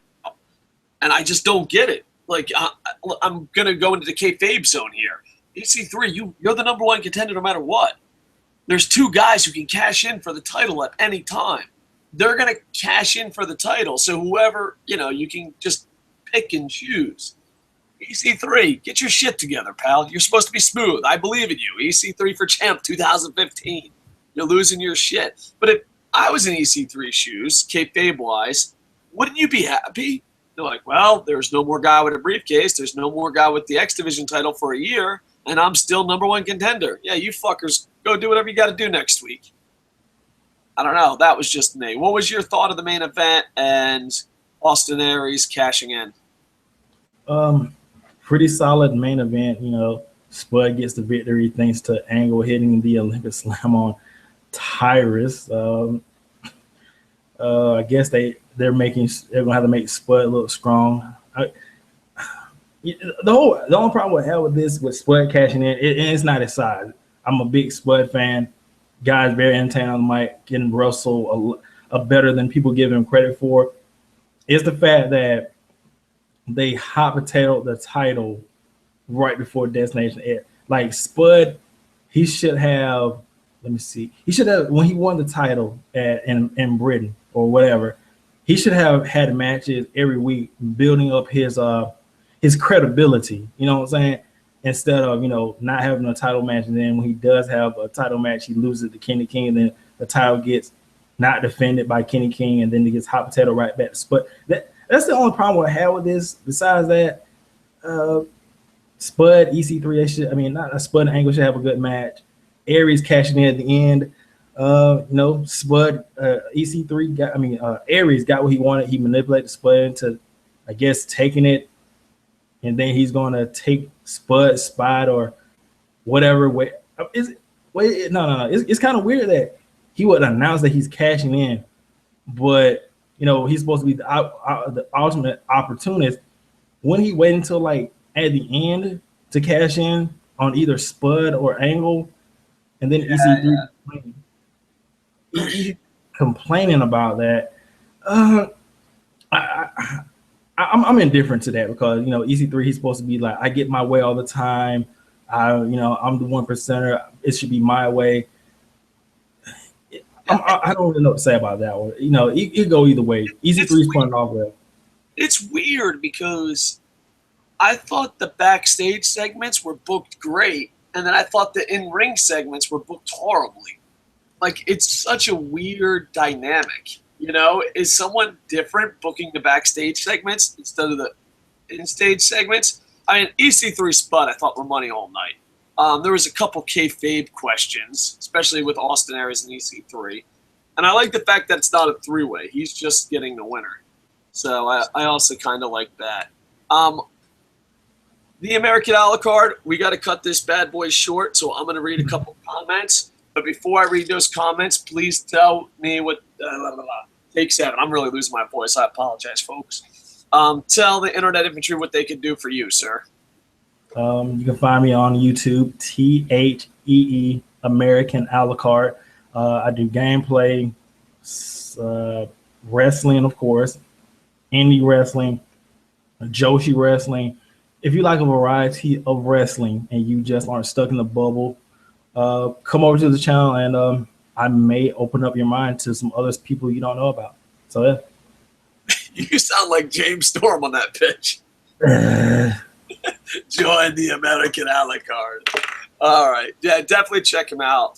And I just don't get it. Like, I'm going to go into the kayfabe zone here. EC3, you're the #1 contender no matter what. There's 2 guys who can cash in for the title at any time. they're going to cash in for the title. So whoever, you can just pick and choose. EC3, get your shit together, pal. You're supposed to be smooth. I believe in you. EC3 for champ 2015. You're losing your shit. But if I was in EC3 shoes, kayfabe-wise, wouldn't you be happy? They're like, well, there's no more guy with a briefcase. There's no more guy with the X Division title for a year, and I'm still #1 contender. Yeah, you fuckers, go do whatever you got to do next week. I don't know. That was just me. What was your thought of the main event and Austin Aries cashing in? Pretty solid main event. Spud gets the victory thanks to Angle hitting the Olympic Slam on Tyrus. I guess they're gonna have to make Spud look strong. The only problem I have with Spud cashing in, it's not his size. I'm a big Spud fan. Guy's very entertaining on the mic, can wrestle a better than people give him credit for. It's the fact that they hot potatoed the title right before Destination X. Like Spud, he should have. Let me see. He should have, when he won the title in Britain or whatever, he should have had matches every week, building up his credibility. You know what I'm saying? Instead of not having a title match, and then when he does have a title match, he loses to Kenny King, and then the title gets not defended by Kenny King, and then he gets hot potato right back to Spud. That's the only problem I have with this. Besides that, Spud, EC3, not Spud and Angle should have a good match. Aries cashing in at the end. Spud, EC3 got. Aries got what he wanted. He manipulated Spud into, I guess, taking it, and then he's going to take Spud's spot or whatever. No. It's kind of weird that he would announce that he's cashing in, but he's supposed to be the ultimate opportunist. Wouldn't he wait until like at the end to cash in on either Spud or Angle? And then EC3 complaining about that. I'm indifferent to that because EC3, he's supposed to be like, I get my way all the time. I'm the 1%er. It should be my way. I don't really know what to say about that one. It go either way. EC3's pointing off well. It's weird because I thought the backstage segments were booked great, and then I thought the in-ring segments were booked horribly. Like, it's such a weird dynamic. Is someone different booking the backstage segments instead of the in-stage segments? EC3 Spud, I thought, were money all night. There was a couple kayfabe questions, especially with Austin Aries and EC3. And I like the fact that it's not a three-way. He's just getting the winner. So I also kind of like that. The American a la carte, we got to cut this bad boy short, so I'm going to read a couple comments. But before I read those comments, please tell me what Take 7. I'm really losing my voice. I apologize, folks. Tell the Internet Infantry what they can do for you, sir. You can find me on YouTube, THEE American a la carte. I do gameplay, wrestling, of course, indie wrestling, Joshi wrestling. If you like a variety of wrestling and you just aren't stuck in the bubble, come over to the channel and I may open up your mind to some other people you don't know about. So yeah. You sound like James Storm on that pitch. Join the American a la carte. All right. Yeah, definitely check him out.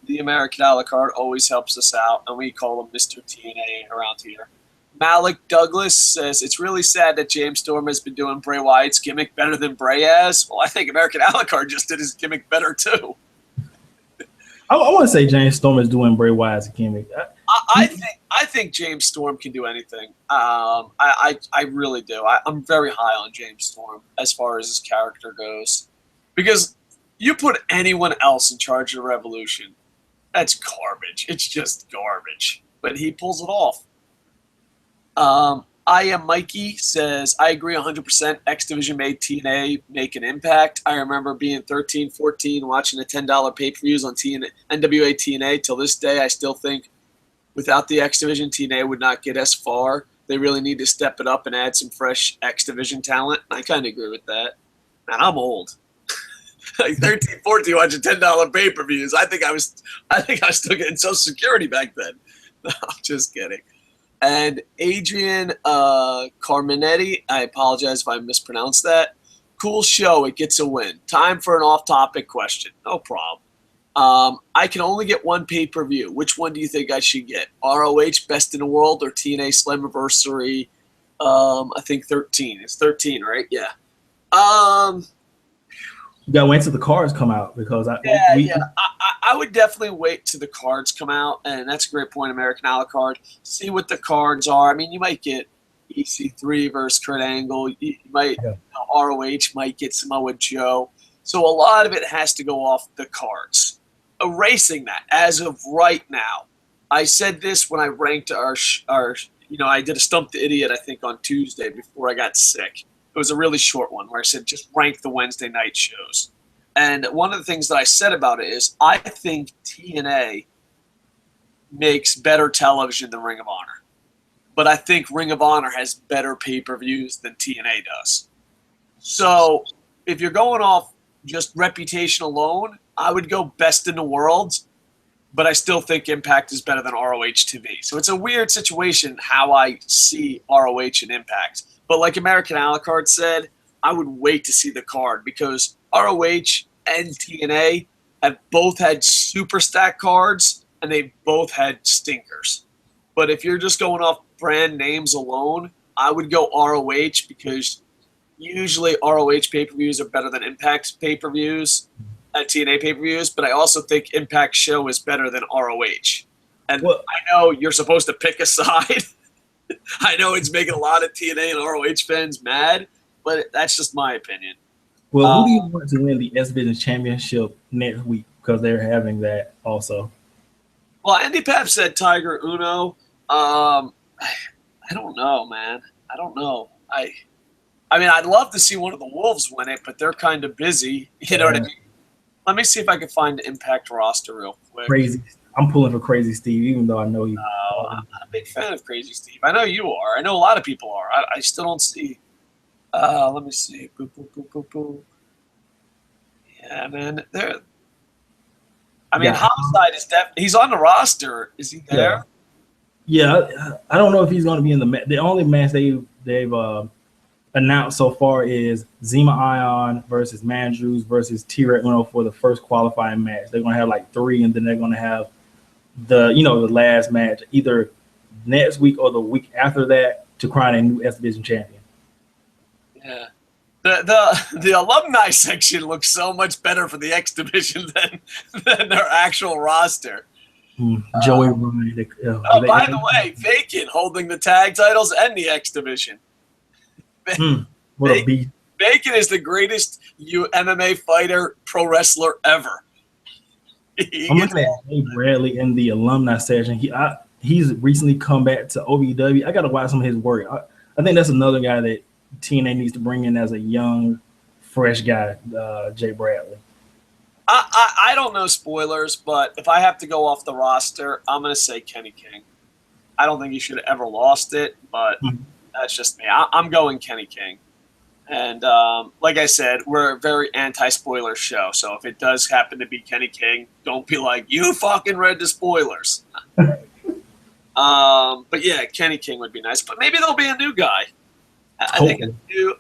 The American a la carte always helps us out, and we call him Mr. TNA around here. Malik Douglas says, it's really sad that James Storm has been doing Bray Wyatt's gimmick better than Bray has. Well, I think American a la carte just did his gimmick better, too. I want to say James Storm is doing Bray Wyatt's gimmick. I think James Storm can do anything. I really do. I'm very high on James Storm as far as his character goes. Because you put anyone else in charge of Revolution, that's garbage. It's just garbage. But he pulls it off. I Am Mikey says, I agree 100%. X Division made TNA make an impact. I remember being 13, 14, watching the $10 pay-per-views on NWA TNA. Till this day, I still think without the X Division, TNA would not get as far. They really need to step it up and add some fresh X Division talent. I kind of agree with that. Man, I'm old. Like 13, 14, watching $10 pay-per-views. I think I was still getting Social Security back then. I'm just kidding. And Adrian Carminetti, I apologize if I mispronounced that. Cool show. It gets a win. Time for an off-topic question. No problem. I can only get one pay-per-view. Which one do you think I should get? ROH Best in the World or TNA Slammiversary? I think 13. It's 13, right? Yeah. You got to wait till the cards come out because I would definitely wait till the cards come out, and that's a great point. American a la carte. See what the cards are. I mean, you might get EC3 versus Kurt Angle. You might ROH might get Samoa Joe. So a lot of it has to go off the cards. Erasing that as of right now. I said this when I ranked our I did a Stump the Idiot, I think, on Tuesday before I got sick. It was a really short one where I said just rank the Wednesday night shows. And one of the things that I said about it is I think TNA makes better television than Ring of Honor. But I think Ring of Honor has better pay-per-views than TNA does. So if you're going off just reputation alone, I would go Best in the World, but I still think Impact is better than ROH TV. So it's a weird situation how I see ROH and Impact. But like American a la carte said, I would wait to see the card because ROH and TNA have both had super stack cards and they both had stinkers. But if you're just going off brand names alone, I would go ROH because usually ROH pay-per-views are better than Impact pay-per-views at TNA pay-per-views, but I also think Impact show is better than ROH. And I know you're supposed to pick a side. I know it's making a lot of TNA and ROH fans mad, but that's just my opinion. Well, who do you want to win the X Division Championship next week? Because they're having that also. Well, Andy Pap said Tiger Uno. I don't know, man. I don't know. I mean, I'd love to see one of the Wolves win it, but they're kind of busy. You know what I mean? Let me see if I can find the Impact roster real quick. Crazy. I'm pulling for Crazy Steve, even though I know you. I'm not a big fan of Crazy Steve. I know you are. I know a lot of people are. I still don't see. Let me see. Boop, boop, boop, boop, boop. Yeah, man. Homicide is he's on the roster. Is he there? Yeah, I don't know if he's going to be in the match. The only match they've announced so far is Zima Ion versus Mandrews versus T-Rex Uno for the first qualifying match. They're going to have like 3, and then they're going to have the last match either next week or the week after that to crown a new X Division champion. Yeah. The alumni section looks so much better for the X Division than their actual roster. Joey Ryan. By the way, Bacon holding the tag titles and the X Division. What a beast. Bacon is the greatest MMA fighter, pro wrestler ever. I'm looking at Jay Bradley in the alumni section. He's recently come back to OVW. I got to watch some of his work. I think that's another guy that TNA needs to bring in as a young, fresh guy, Jay Bradley. I don't know spoilers, but if I have to go off the roster, I'm going to say Kenny King. I don't think he should have ever lost it, but that's just me. I'm going Kenny King. And like I said, we're a very anti-spoiler show, so if it does happen to be Kenny King, don't be like, you fucking read the spoilers. But yeah, Kenny King would be nice. But maybe there'll be a new guy. I think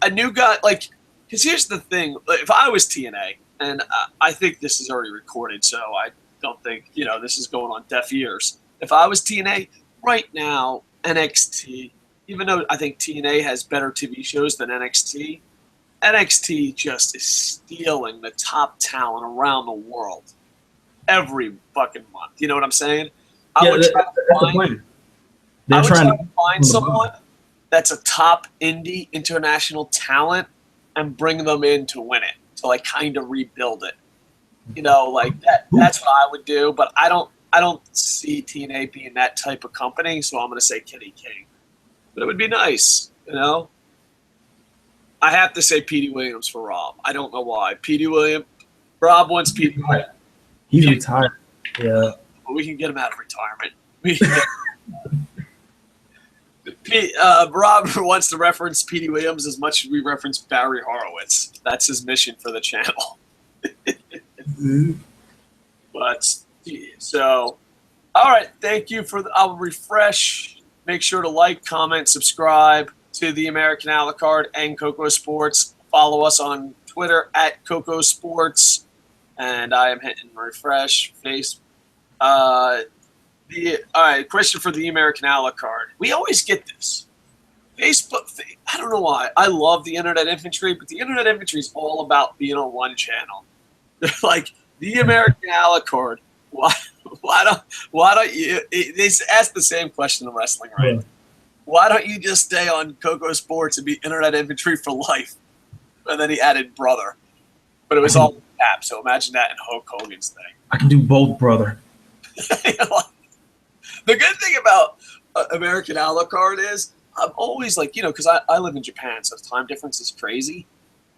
a new guy, like, because here's the thing. If I was TNA, and I think this is already recorded, so I don't think, this is going on deaf ears. If I was TNA, right now, NXT, even though I think TNA has better TV shows than NXT, NXT just is stealing the top talent around the world every fucking month. You know what I'm saying? I would try to find someone that's a top indie international talent and bring them in to win it, to like kind of rebuild it. Like that. That's what I would do. But I don't see TNA being that type of company, so I'm going to say Kenny King. But it would be nice, I have to say Petey Williams for Rob. I don't know why. Rob wants Petey Williams. He's retired. Yeah. But we can get him out of retirement. Rob wants to reference Petey Williams as much as we reference Barry Horowitz. That's his mission for the channel. But so, All right. Thank you for I'll refresh. Make sure to like, comment, subscribe to the American a la carte and KocoSports. Follow us on Twitter at KocoSports. And I am hitting refresh. All right, question for the American a la carte. We always get this. Facebook, I don't know why. I love the Internet Infantry, but the Internet Infantry is all about being on one channel. They're like, the American a la carte. Why don't you? They ask the same question in wrestling, right? Yeah. Why don't you just stay on KocoSports and be Internet Infantry for life? And then he added brother, but it was all app. So imagine that in Hulk Hogan's thing. I can do both, brother. The good thing about American a la carte is I'm always like, because I live in Japan, so the time difference is crazy.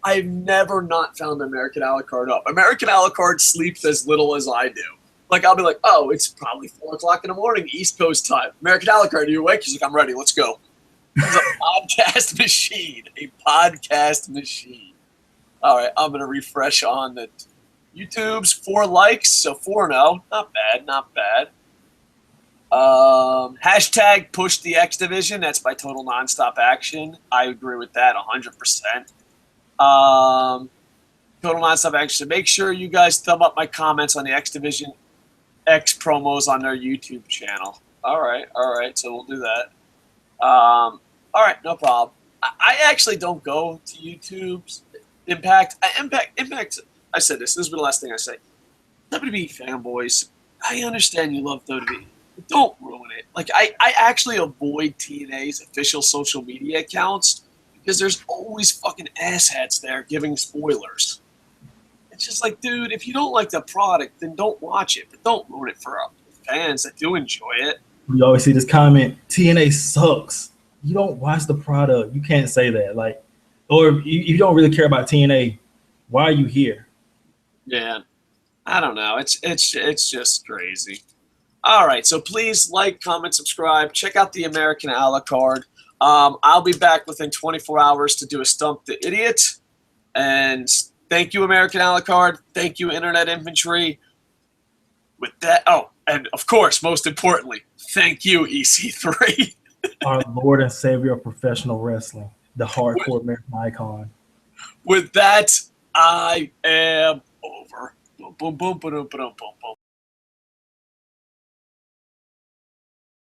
I've never not found American a la carte up. American a la carte sleeps as little as I do. Like, I'll be like, oh, it's probably 4 o'clock in the morning, East Coast time. American a la carte, are you awake? He's like, I'm ready. Let's go. He's a podcast machine. A podcast machine. All right, I'm going to refresh on the YouTube's 4 likes, so 4-0. Not bad, not bad. Hashtag push the X Division. That's by Total Nonstop Action. I agree with that 100%. Total Nonstop Action. Make sure you guys thumb up my comments on the X Division X promos on their YouTube channel. All right. So we'll do that. All right, no problem. I actually don't go to YouTube's Impact. Impact. I said this. This will be the last thing I say. WWE fanboys, I understand you love WWE. But don't ruin it. Like, I actually avoid TNA's official social media accounts because there's always fucking asshats there giving spoilers. It's just like, dude, if you don't like the product, then don't watch it. But don't ruin it for fans that do enjoy it. You always see this comment, TNA sucks. You don't watch the product. You can't say that. Like, or if you don't really care about TNA, why are you here? Yeah, I don't know. It's just crazy. All right, so please like, comment, subscribe. Check out the American a la carte. I'll be back within 24 hours to do a Stump the Idiot. And thank you, American a la carte. Thank you, Internet Infantry. With that, and of course, most importantly, thank you, EC3. Our Lord and Savior of professional wrestling, the hardcore American icon. With that, I am over. Boom, boom, boom, boom, boom, boom, boom.